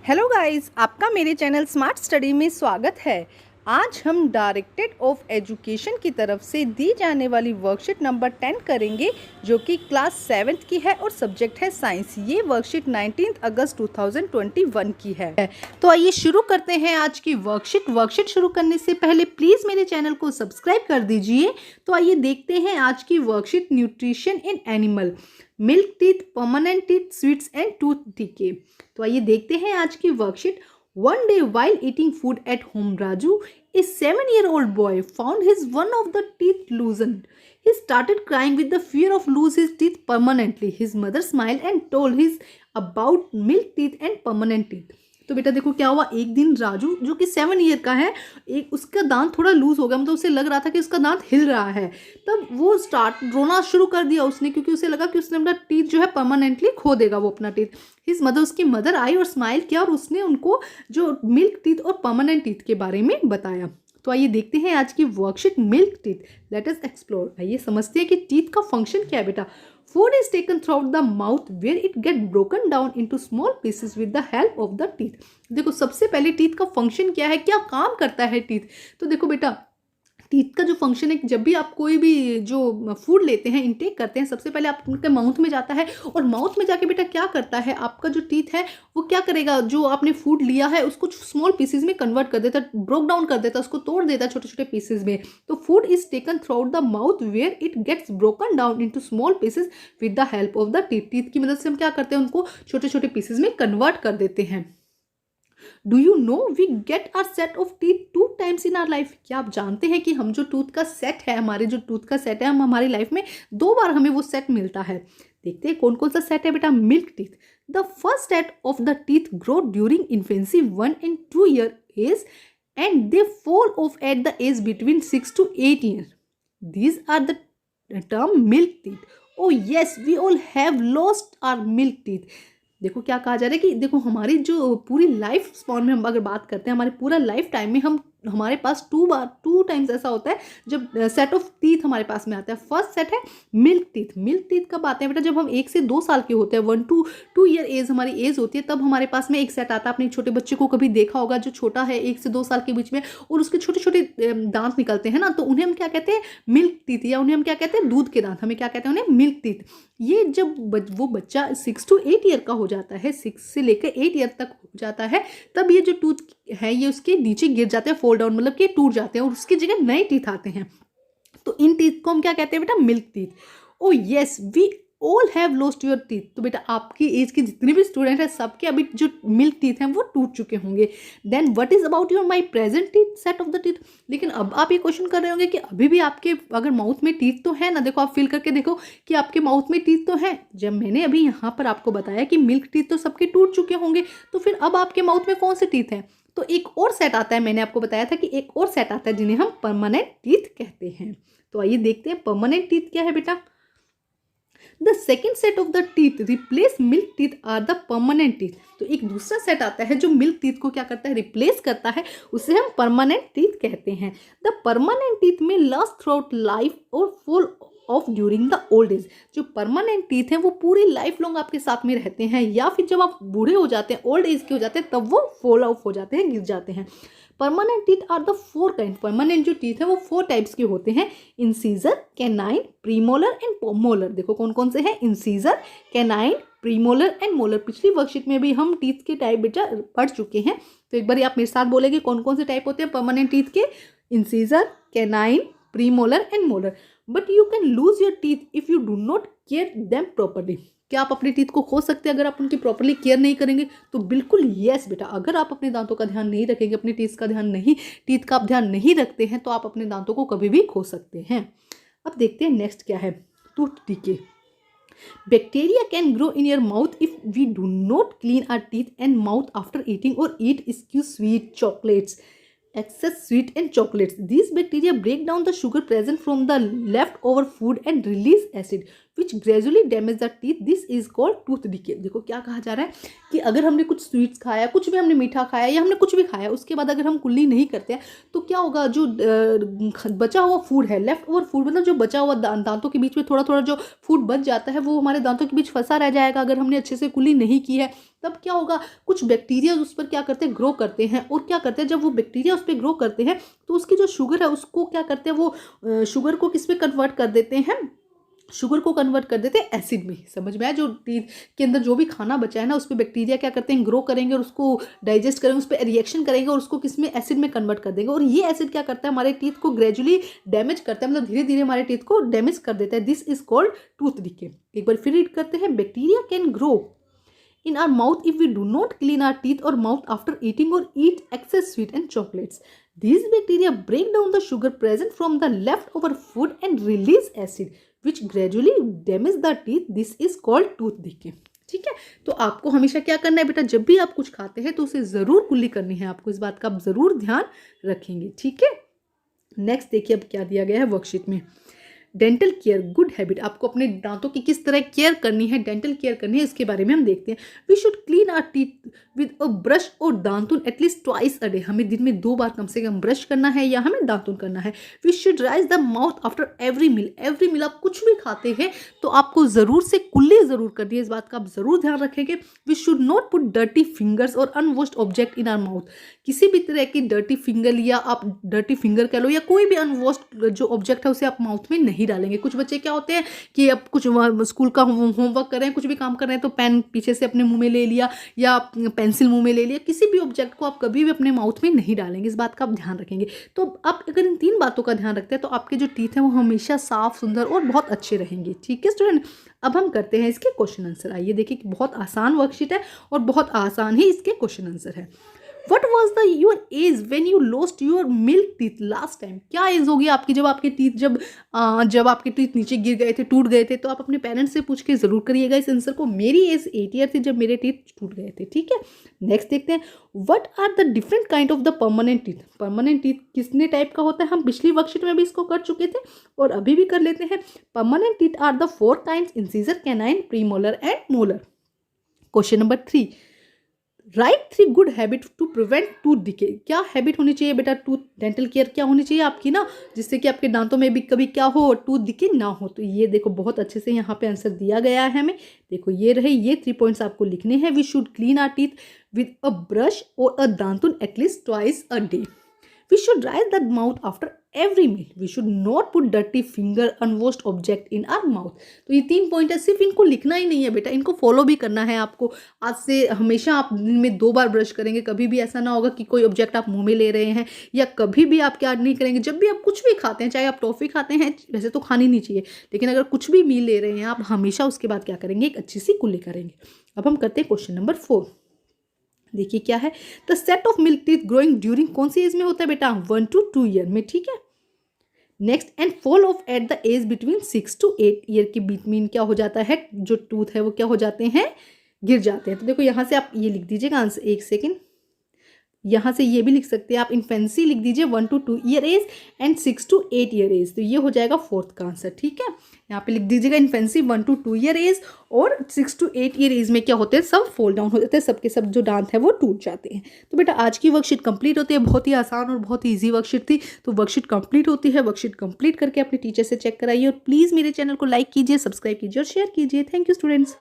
Hello guys, आपका मेरे channel smart study में स्वागत है। आज हम डायरेक्टेड ऑफ एजुकेशन की तरफ से दी जाने वाली वर्कशीट नंबर 10 करेंगे, जो कि क्लास 7th की है और सब्जेक्ट है साइंस। ये वर्कशीट 19 अगस्त 2021 की है। तो आइए शुरू करते हैं आज की वर्कशीट शुरू करने से पहले प्लीज़ मेरे चैनल को सब्सक्राइब कर दीजिए। तो आइए देखते हैं आज की worksheet. Nutrition in animal, milk teeth, permanent teeth, sweets and tooth decay. तो आइए देखते हैं आज की worksheet. One day while eating food at home, Raju, a 7-year-old boy, found his one of the teeth loosened. He started crying with the fear of lose his teeth permanently. His mother smiled and told his about milk teeth and permanent teeth. तो बेटा देखो क्या हुआ। एक दिन राजू जो कि 7 year का है, एक उसका दांत थोड़ा लूज हो गया, मतलब उसे लग रहा था कि उसका दांत हिल रहा है। तब वो स्टार्ट रोना शुरू कर दिया उसने, क्योंकि उसे लगा कि उसने अपना टीथ जो है परमानेंटली खो देगा वो अपना टीथ। हिज मदर, उसकी मदर आई और स्माइल किया और उसने उनको जो मिल्क टीथ और परमानेंट टीथ के बारे में बताया। तो आइए देखते हैं आज की worksheet milk teeth. Let us explore. आइए समझते हैं कि टीथ का फंक्शन क्या है बेटा। Food is taken throughout the mouth where it get broken down into small pieces with the help of the teeth। देखो सबसे पहले टीथ का फंक्शन क्या है, क्या काम करता है टीथ। तो देखो बेटा, टीथ का जो फंक्शन है, जब भी आप कोई भी जो फूड लेते हैं, इनटेक करते हैं, सबसे पहले आपके माउथ में जाता है और माउथ में जाके बेटा क्या करता है, आपका जो टीथ है वो क्या करेगा, जो आपने फूड लिया है उसको स्मॉल पीसेज में कन्वर्ट कर देता, ब्रोक डाउन कर देता, उसको तोड़ देता छोटे छोटे पीसेज में। तो food is taken throughout the mouth where it gets broken down into small pieces with the help of the teeth. Teeth की मदद से हम क्या करते हैं, उनको छोटे छोटे पीसेज में कन्वर्ट कर देते हैं। Do you know we get our set of teeth 2 times in our life. क्या आप जानते हैं कि हम जो टूथ का सेट है, हमारे जो टूथ का सेट है, हम हमारी लाइफ में 2 बार हमें वो सेट मिलता है। देखते हैं कौन कौन सा सेट है बेटा। Milk teeth, the first set of the teeth grow during infancy 1 and 2 year age and they fall off at the age between 6 to 8 years. These are the term milk teeth. Oh yes, we all have lost our milk teeth. देखो क्या कहा जा रहा है कि देखो हमारी जो पूरी लाइफ स्पॉन में हम अगर बात करते हैं, हमारे पूरा लाइफ टाइम में हमारे पास 2 टाइम्स ऐसा होता है जब सेट ऑफ टीथ हमारे पास में आता है। फर्स्ट सेट है मिल्क टीथ। मिल्क टीथ कब आते हैं बेटा, जब हम 1 से 2 साल के होते हैं, 1 to 2 ईयर एज हमारी एज होती है, तब हमारे पास में एक सेट आता है। आपने छोटे बच्चे को कभी देखा होगा जो छोटा है 1 से 2 साल के बीच में, और उसके छोटे छोटे दांत निकलते हैं ना, तो उन्हें हम क्या कहते हैं, मिल्क टीथ, या उन्हें हम क्या कहते हैं, दूध के दांत। हमें क्या कहते हैं, उन्हें मिल्क टीथ। ये जब वो बच्चा 6 to 8 ईयर का हो जाता है, 6 से लेकर 8 ईयर तक हो जाता है, तब ये जो टूथ है ये उसके नीचे गिर जाते हैं, फोल्ड डाउन, मतलब कि टूट जाते हैं और उसकी जगह नए टीथ आते हैं। तो इन टीथ को हम क्या कहते हैं बेटा, milk teeth. Oh yes, we all have lost your teeth. तो बेटा आपकी एज के जितने भी स्टूडेंट हैं, सबके अभी जो मिल्क टीथ हैं वो टूट चुके होंगे। Then what is about your my present teeth set of the teeth. लेकिन अब आप ये क्वेश्चन कर रहे होंगे कि अभी भी आपके अगर माउथ में टीथ तो है ना। देखो आप फील करके देखो कि आपके माउथ में टीथ तो है। जब मैंने अभी यहाँ पर आपको बताया कि मिल्क टीथ तो सबके टूट चुके होंगे, तो फिर अब आपके माउथ में कौन से टीथ हैं। तो एक और सेट आता है, मैंने आपको बताया था कि एक और सेट आता है जिन्हें हम परमानेंट टीथ कहते हैं। तो आइए देखते हैं परमानेंट टीथ क्या है बेटा। The second set of the teeth replace milk teeth are the permanent teeth. तो एक दूसरा सेट आता है जो मिल्क टीथ को क्या करता है, रिप्लेस करता है, उसे हम परमानेंट टीथ कहते हैं। द परमानेंट टीथ में लास्ट थ्रू आउट लाइफ और fall of during the old age. जो परमानेंट टीथ हैं वो पूरी लाइफ लॉन्ग आपके साथ में रहते हैं, या फिर जब आप बूढ़े हो जाते हैं, ओल्ड एज के हो जाते हैं, तब वो फॉल ऑफ हो जाते हैं, गिर जाते हैं। Permanent teeth are the 4 kind. Permanent जो टीथ है वो 4 टाइप्स के होते हैं, incisor, canine, premolar and molar. देखो कौन कौन से हैं, incisor, canine, premolar and molar. पिछली वर्कशीट में भी हम टीथ के टाइप बेटा पढ़ चुके हैं, तो एक बार आप मेरे साथ बोलेंगे कौन कौन से टाइप होते हैं परमानेंट टीथ के। Incisor, canine, premolar and molar. But you can lose your teeth if you do not care them properly. क्या आप अपने टीथ को खो सकते हैं अगर आप उनकी प्रॉपरली केयर नहीं करेंगे। तो बिल्कुल यस बेटा, अगर आप अपने दांतों का ध्यान नहीं रखेंगे, अपने टीथ का आप ध्यान नहीं रखते हैं, तो आप अपने दांतों को कभी भी खो सकते हैं। अब देखते हैं नेक्स्ट क्या है, tooth decay. Bacteria can grow in your mouth if we do not clean our teeth and mouth after eating or eat sweet chocolates. Excess sweet and chocolates. These bacteria break down the sugar present from the leftover food and release acid. Which gradually damage the teeth, this is called tooth decay. देखो क्या कहा जा रहा है कि अगर हमने कुछ स्वीट्स खाया, कुछ भी हमने मीठा खाया या हमने कुछ भी खाया, उसके बाद अगर हम कुल्ली नहीं करते हैं तो क्या होगा, जो बचा हुआ फूड है, लेफ्ट ओवर फूड, मतलब जो बचा हुआ दांतों के बीच में थोड़ा थोड़ा जो फूड बच जाता है वो हमारे दांतों के बीच फंसा रह जाएगा अगर हमने अच्छे से कुल्ली नहीं की है। तब क्या होगा, कुछ बैक्टीरिया उस पर क्या करते हैं, ग्रो करते हैं, और क्या करते हैं, जब वो बैक्टीरिया उस पर ग्रो करते हैं तो उसकी जो शुगर है उसको क्या करते हैं, वो शुगर को किस में कन्वर्ट कर देते हैं, शुगर को कन्वर्ट कर देते हैं एसिड में। समझ में आया, जो टीथ के अंदर जो भी खाना बचा है ना उस पर बैक्टीरिया क्या करते हैं, ग्रो करेंगे और उसको डाइजेस्ट करेंगे, उस पर रिएक्शन करेंगे और उसको किस में, एसिड में कन्वर्ट कर देंगे। और ये एसिड क्या करता है, हमारे टीथ को ग्रेजुअली डैमेज करता है, मतलब धीरे धीरे हमारे टीथ को डैमेज कर देता है। This is called tooth decay. एक बार फिर रीड करते हैं, bacteria can grow in our mouth if we do not clean our teeth or mouth after eating or eat excess sweet and chocolates. These bacteria break down the sugar present from the leftover food and release acid which gradually damage the teeth. This is called tooth decay. ठीक है, तो आपको हमेशा क्या करना है बेटा, जब भी आप कुछ खाते हैं तो उसे ज़रूर कुल्ली करनी है आपको, इस बात का आप ज़रूर ध्यान रखेंगे। ठीक है, नेक्स्ट देखिए अब क्या दिया गया है वर्कशीट में। डेंटल केयर गुड हैबिट, आपको अपने दांतों की किस तरह केयर करनी है, डेंटल केयर करनी है, इसके बारे में हम देखते हैं। We should clean our teeth with a brush और दांतुन एटलीस्ट ट्वाइस अ डे, हमें दिन में 2 बार कम से कम ब्रश करना है या हमें दांतुन करना है। We should rise the mouth after every meal, every meal आप कुछ भी खाते हैं तो आपको ज़रूर से कुल्ली ज़रूर करनी है, इस बात का आप ज़रूर ध्यान रखेंगे। We should not put dirty fingers और unwashed object in our mouth, किसी भी तरह की डर्टी फिंगर या आप डर्टी फिंगर कह लो या कोई भी अनवॉश्ड जो ऑब्जेक्ट है उसे आप माउथ में नहीं डालेंगे। कुछ बच्चे क्या होते हैं कि अब कुछ स्कूल का होमवर्क कर रहे हैं, कुछ भी काम कर रहे हैं तो पेन पीछे से अपने मुंह में ले लिया या पेंसिल मुंह में ले लिया, किसी भी ऑब्जेक्ट को आप कभी भी अपने माउथ में नहीं डालेंगे, इस बात का आप ध्यान रखेंगे। तो आप अगर इन 3 बातों का ध्यान रखते हैं तो आपके जो टीथ हैं वो हमेशा साफ, सुंदर और बहुत अच्छे रहेंगे। ठीक है स्टूडेंट, अब हम करते हैं इसके क्वेश्चन आंसर। आइए देखिए कि बहुत आसान वर्कशीट है और बहुत आसान ही इसके क्वेश्चन आंसर है। What was the your age when you lost your milk teeth last time? क्या एज होगी आपकी जब आपके टीथ जब आपके टीथ नीचे गिर गए थे, टूट गए थे? तो आप अपने पेरेंट्स से पूछ के जरूर करिएगा इस आंसर को। मेरी एज 8 ईयर थी जब मेरे टीथ टूट गए थे। ठीक है, नेक्स्ट देखते हैं, what are the different kind of the permanent teeth. Permanent teeth कितने टाइप का होता है, हम पिछली वर्कशीट में भी इसको कर चुके थे और अभी भी कर लेते हैं। Permanent teeth are the 4 kinds, incisor, canine, premolar and molar. Question number 3, write 3 good habit to prevent tooth decay. क्या हैबिट होनी चाहिए बेटा, टूथ डेंटल केयर क्या होनी चाहिए आपकी ना, जिससे कि आपके दांतों में भी कभी क्या हो, टूथ डिके ना हो। तो ये देखो बहुत अच्छे से यहाँ पे आंसर दिया गया है हमें। देखो ये रहे, ये 3 पॉइंट्स आपको लिखने हैं। We should clean our teeth with a brush और अ दांतुन at least twice a day. We should rise the mouth after every meal. We should not put dirty finger, unwashed object in our mouth. तो ये 3 point है, सिर्फ इनको लिखना ही नहीं है बेटा, इनको फॉलो भी करना है आपको। आज से हमेशा आप दिन में 2 बार ब्रश करेंगे, कभी भी ऐसा ना होगा कि कोई ऑब्जेक्ट आप मुंह में ले रहे हैं, या कभी भी आप क्या नहीं करेंगे, जब भी आप कुछ भी खाते हैं, चाहे आप टॉफ़ी खाते हैं, वैसे तो खानी नहीं चाहिए, लेकिन अगर कुछ भी मील ले रहे हैं आप, हमेशा उसके बाद क्या करेंगे, एक अच्छी सी कुल्ली करेंगे। अब हम करते हैं क्वेश्चन नंबर 4। देखिए क्या है, the set of milk teeth growing during कौन सी एज में होता है बेटा, 1 to 2 ईयर में। ठीक है, next, and fall off at the age between 6 to 8 year के बीच में क्या हो जाता है, जो टूथ है वो क्या हो जाते हैं, गिर जाते हैं। तो देखो यहाँ से आप ये लिख दीजिएगा आंसर, एक सेकेंड, यहाँ से ये भी लिख सकते हैं आप, इन्फेंसी लिख दीजिए 1 to 2 year age and 6 to 8 year age, तो ये हो जाएगा 4th का आंसर। ठीक है, यहाँ पे लिख दीजिएगा इन्फेंसी 1 to 2 ईयर एज और 6 to 8 ईयर एज में क्या होते हैं, सब फॉल डाउन हो जाते हैं, सबके सब जो दांत है वो टूट जाते हैं। तो बेटा आज की वर्कशीट कंप्लीट होती है, बहुत ही आसान और बहुत ही ईजी वर्कशीट थी। तो वर्कशीट कंप्लीट होती है, वर्कशीट कंप्लीट करके अपने टीचर से चेक कराइए और प्लीज़ मेरे चैनल को लाइक कीजिए, सब्सक्राइब कीजिए और शेयर कीजिए। Thank you students.